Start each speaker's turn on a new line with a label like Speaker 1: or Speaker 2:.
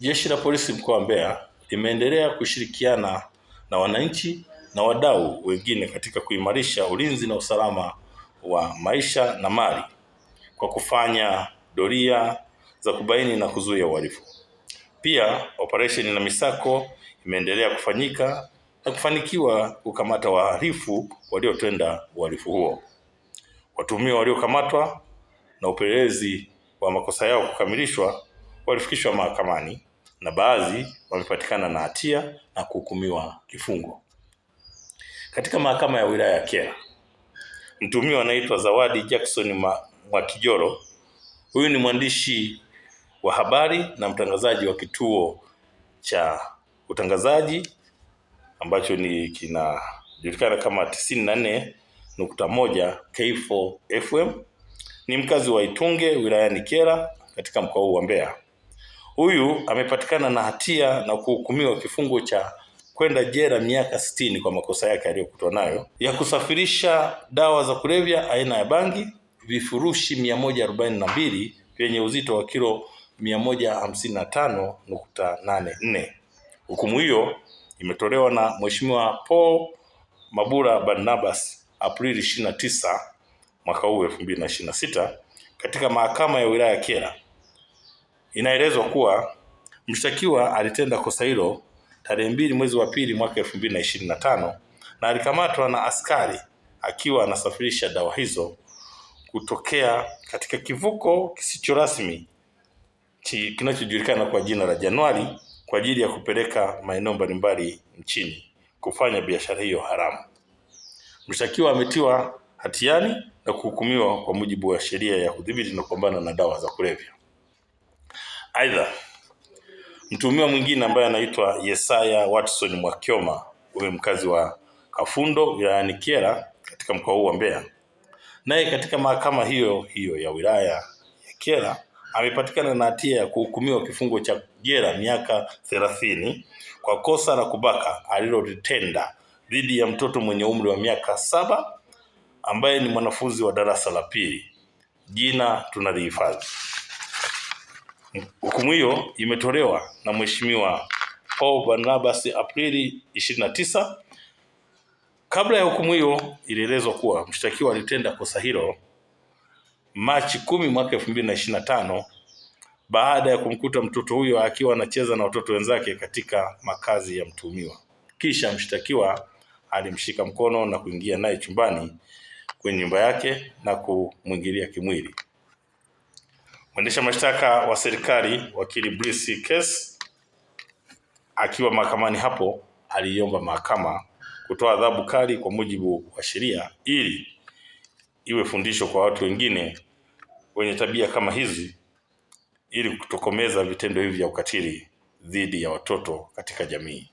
Speaker 1: Jeshi la Polisi mkoa wa Mbeya limeendelea kushirikiana na wananchi na wadau wengine katika kuimarisha ulinzi na usalama wa maisha na mali kwa kufanya doria za kubaini na kuzuia uhalifu. Pia operesheni na misako imeendelea kufanyika na kufanikiwa kukamata wahalifu waliotenda uhalifu huo. Watuhumiwa waliokamatwa na upelelezi wa makosa yao kukamilishwa walifikishwa mahakamani na baadhi wamepatikana na hatia na kuhukumiwa kifungo. Katika mahakama ya wilaya ya Kyela, mtuhumiwa anaitwa Zawadi Jackson Mwakijoro. Huyu ni mwandishi wa habari na mtangazaji wa kituo cha utangazaji ambacho kinajulikana kama 94.1 K4 FM. Ni mkazi wa Itunge wilayani Kyela katika mkoa huu wa Mbeya. Huyu amepatikana na hatia na kuhukumiwa kifungo cha kwenda jela miaka 60 kwa makosa yake aliyokutwa nayo ya kusafirisha dawa za kulevya aina ya bangi vifurushi 142 vyenye uzito wa kilo 155.84. Hukumu hiyo imetolewa na Mheshimiwa Paul Mabura Barnabas Aprili 29 mwaka huu 2026 katika mahakama ya wilaya ya Kyela. Inaelezwa kuwa mshtakiwa alitenda kosa hilo tarehe 2 mwezi wa pili mwaka 2025 na alikamatwa na askari akiwa anasafirisha dawa hizo kutokea katika kivuko kisicho rasmi kinachojulikana kwa jina la Januari kwa ajili ya kupeleka maeneo mbalimbali nchini kufanya biashara hiyo haramu. Mshtakiwa ametiwa hatiani na kuhukumiwa kwa mujibu wa sheria ya kudhibiti na kupambana na dawa za kulevya. Aidha, mtuhumiwa mwingine ambaye anaitwa Yesaya Watson Mwakyoma, huyu mkazi wa Kafundo wilayani Kyela katika mkoa huu wa Mbeya, naye katika mahakama hiyo ya wilaya ya Kyela amepatikana na hatia ya kuhukumiwa kifungo cha jela miaka 30 kwa kosa la kubaka alilotenda dhidi ya mtoto mwenye umri wa miaka 7 ambaye ni mwanafunzi wa darasa la pili. Jina tunalihifadhi. Hukumu hiyo imetolewa na Mheshimiwa Paul Barnabas Aprili 29. Kabla ya hukumu hiyo ilielezwa kuwa mshtakiwa alitenda kosa hilo Machi 10 mwaka 2025 baada ya kumkuta mtoto huyo akiwa anacheza na watoto wenzake katika makazi ya mtuhumiwa. Kisha mshtakiwa alimshika mkono na kuingia naye chumbani kwenye nyumba yake na kumwingilia kimwili. Mwendesha mashtaka wa serikali wakili Brice Case akiwa mahakamani hapo aliomba mahakama kutoa adhabu kali kwa mujibu wa sheria ili iwe fundisho kwa watu wengine wenye tabia kama hizi ili kutokomeza vitendo hivi vya ukatili dhidi ya watoto katika jamii.